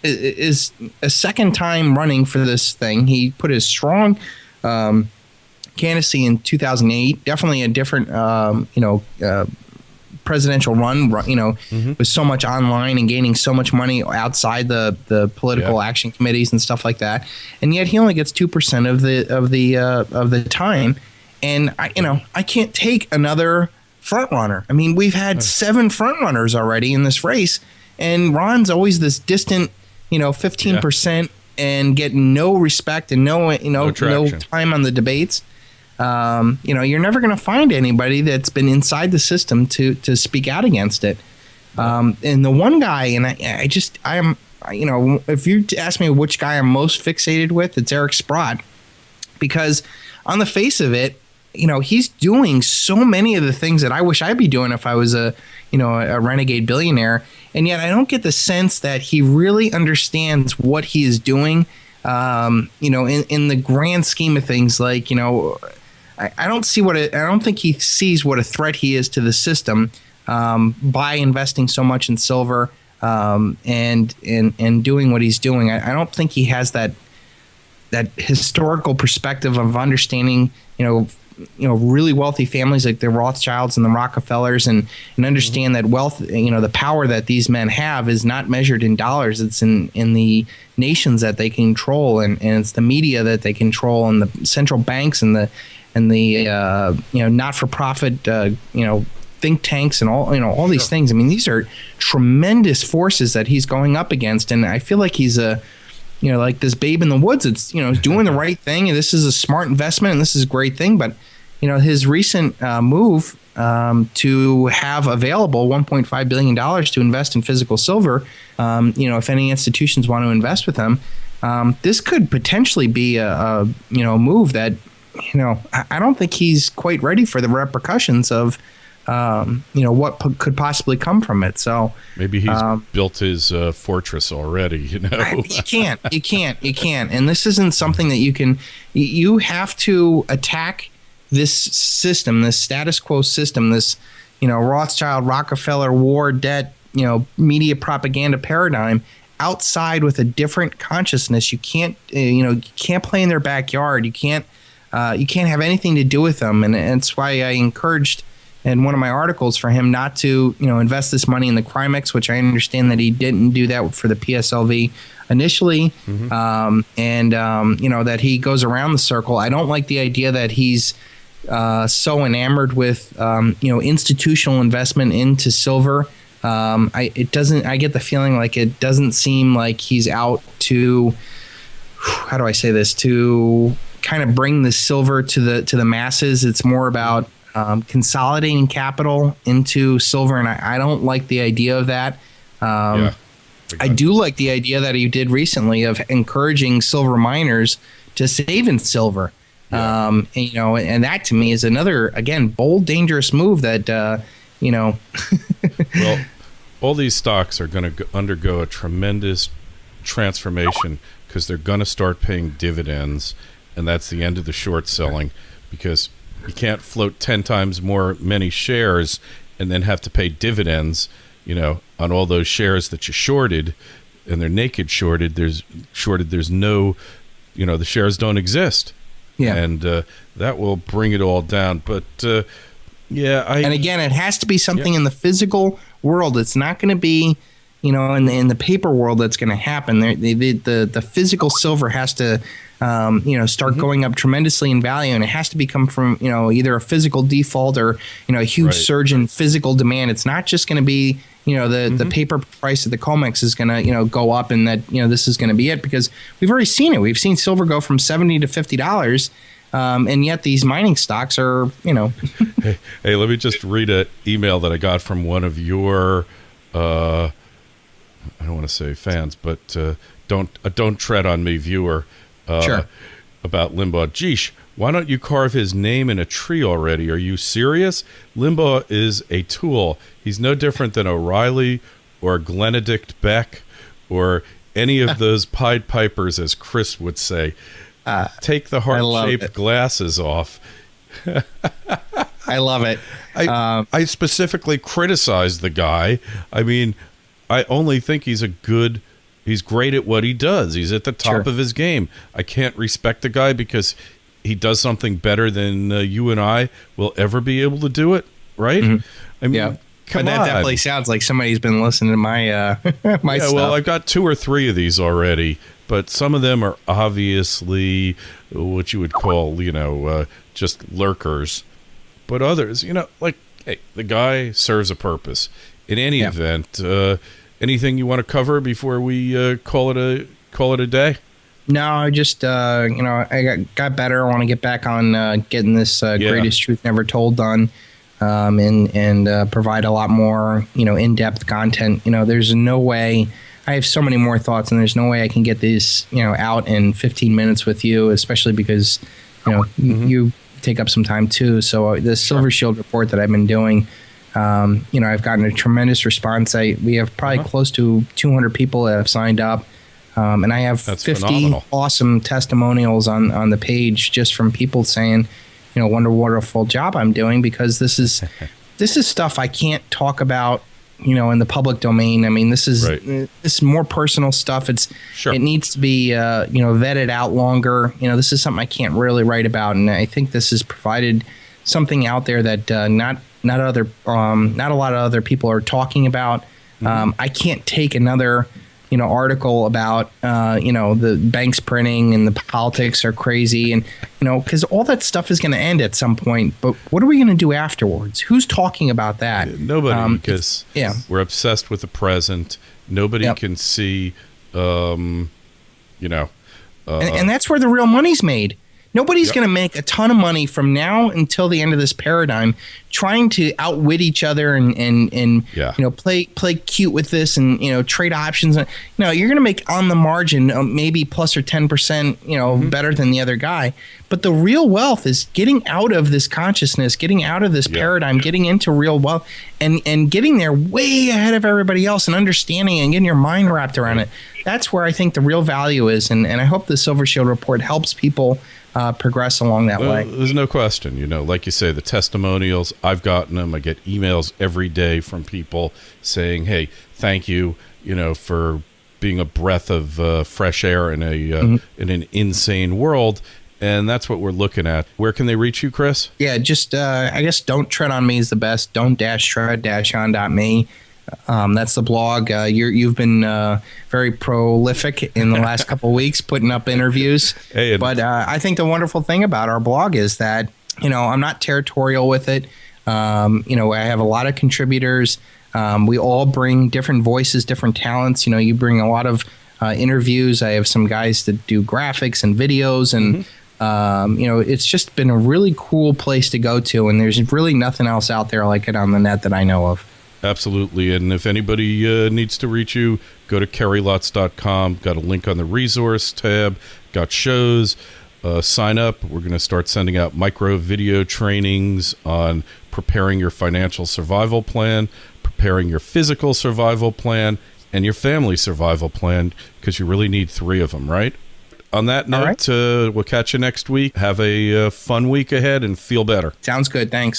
is a second time running for this thing. He put his strong candidacy in 2008. Definitely a different, presidential run, with so much online and gaining so much money outside the political action committees and stuff like that. And yet he only gets 2% of the time. And I can't take another front runner. I mean, we've had 7 front runners already in this race, and Ron's always this distant, 15% and getting no respect and no time on the debates. You're never going to find anybody that's been inside the system to speak out against it. And the one guy, and if you ask me which guy I'm most fixated with, it's Eric Sprott, because on the face of it, he's doing so many of the things that I wish I'd be doing if I was a renegade billionaire. And yet I don't get the sense that he really understands what he is doing, in the grand scheme of things. Like, I don't think he sees what a threat he is to the system by investing so much in silver and doing what he's doing. I don't think he has that historical perspective of understanding, really wealthy families like the Rothschilds and the Rockefellers, and understand that wealth, the power that these men have is not measured in dollars. It's in the nations that they control, and it's the media that they control, and the central banks and the not-for-profit think tanks and all these things. I mean, these are tremendous forces that he's going up against, and I feel like he's like this babe in the woods. It's doing the right thing, and this is a smart investment, and this is a great thing. But his recent move to have available $1.5 billion to invest in physical silver, if any institutions want to invest with him, this could potentially be a move that I don't think he's quite ready for the repercussions of what could possibly come from it. So maybe he's built his fortress already. You can't. And this isn't something that you have to attack this system, this status quo system, this Rothschild, Rockefeller, war, debt, media propaganda paradigm outside with a different consciousness. You can't you can't play in their backyard. You can't have anything to do with them. And it's why I encouraged in one of my articles for him not to, invest this money in the Crimex, which I understand that he didn't do that for the PSLV initially. That he goes around the circle. I don't like the idea that he's so enamored with, institutional investment into silver. I get the feeling like it doesn't seem like he's out to, how do I say this, to kind of bring the silver to the masses. It's more about consolidating capital into silver, and I don't like the idea of that. I do like the idea that he did recently of encouraging silver miners to save in silver. And that to me is another, again, bold, dangerous move that, Well, all these stocks are going to undergo a tremendous transformation because they're going to start paying dividends, and that's the end of the short selling, because you can't float 10 times many shares and then have to pay dividends, on all those shares that you shorted, and they're naked shorted. There's no, the shares don't exist. Yeah. And that will bring it all down. But and again, it has to be something in the physical world. It's not going to be, in the paper world that's going to happen. The physical silver has to, start going up tremendously in value, and it has to become from, either a physical default or, a huge surge in physical demand. It's not just going to be, the paper price of the COMEX is going to, go up, and that, this is going to be it, because we've already seen it. We've seen silver go from $70 to $50. And yet these mining stocks are, Hey, let me just read an email that I got from one of your, I don't want to say fans, but don't tread on me, viewer. Sure. About Limbaugh. Geesh, why don't you carve his name in a tree already? Are you serious? Limbaugh is a tool. He's no different than O'Reilly or Glenedict Beck or any of those Pied Pipers, as Chris would say. Take the heart-shaped glasses off. I love it. I specifically criticized the guy. I mean, I only think he's a good He's great at what he does. He's at the top Sure. of his game. I can't respect the guy because he does something better than you and I will ever be able to do it, right? I mean, Yeah. come But that on. definitely sounds like somebody's been listening to my my Yeah, stuff. well, I've got 2 or 3 of these already, but some of them are obviously what you would call, just lurkers. But others, like, hey, the guy serves a purpose. In any event, anything you want to cover before we call it a day? No, I just I got better. I want to get back on getting this Greatest Truth Never Told done, and provide a lot more in-depth content. There's no way. I have so many more thoughts, and there's no way I can get these out in 15 minutes with you, especially because you take up some time too. So the Silvershield report that I've been doing, I've gotten a tremendous response. We have probably close to 200 people that have signed up. And I have That's 50 phenomenal. awesome testimonials on the page just from people saying, wonder what a full job I'm doing, because this is stuff I can't talk about, in the public domain. I mean, this is more personal stuff. It needs to be vetted out longer. This is something I can't really write about, and I think this has provided something out there that not a lot of other people are talking about. I can't take another article about the banks printing and the politics are crazy, and because all that stuff is going to end at some point. But what are we going to do afterwards? Who's talking about that? Nobody, because we're obsessed with the present. Nobody can see, and that's where the real money's made. Nobody's going to make a ton of money from now until the end of this paradigm trying to outwit each other and play cute with this and trade options. No, you're going to make on the margin maybe plus or 10% better than the other guy. But the real wealth is getting out of this consciousness, getting out of this paradigm, getting into real wealth, and getting there way ahead of everybody else and understanding and getting your mind wrapped around it. That's where I think the real value is, and I hope the Silvershield report helps people progress along that way. There's no question. Like you say, the testimonials, I've gotten them. I get emails every day from people saying, hey, thank you, for being a breath of fresh air in in an insane world. And that's what we're looking at. Where can they reach you, Chris? Yeah, just I guess Don't Tread on Me is the best. Don't-tread-on.me. That's the blog. You've been very prolific in the last couple of weeks putting up interviews. But I think the wonderful thing about our blog is that, I'm not territorial with it. I have a lot of contributors. We all bring different voices, different talents. You bring a lot of interviews. I have some guys that do graphics and videos, and it's just been a really cool place to go to. And there's really nothing else out there like it on the net that I know of. Absolutely. And if anybody needs to reach you, go to kerrylots.com. Got a link on the resource tab. Got shows. Sign up. We're going to start sending out micro video trainings on preparing your financial survival plan, preparing your physical survival plan, and your family survival plan, because you really need 3 of them, right? On that note, we'll catch you next week. Have a fun week ahead and feel better. Sounds good. Thanks.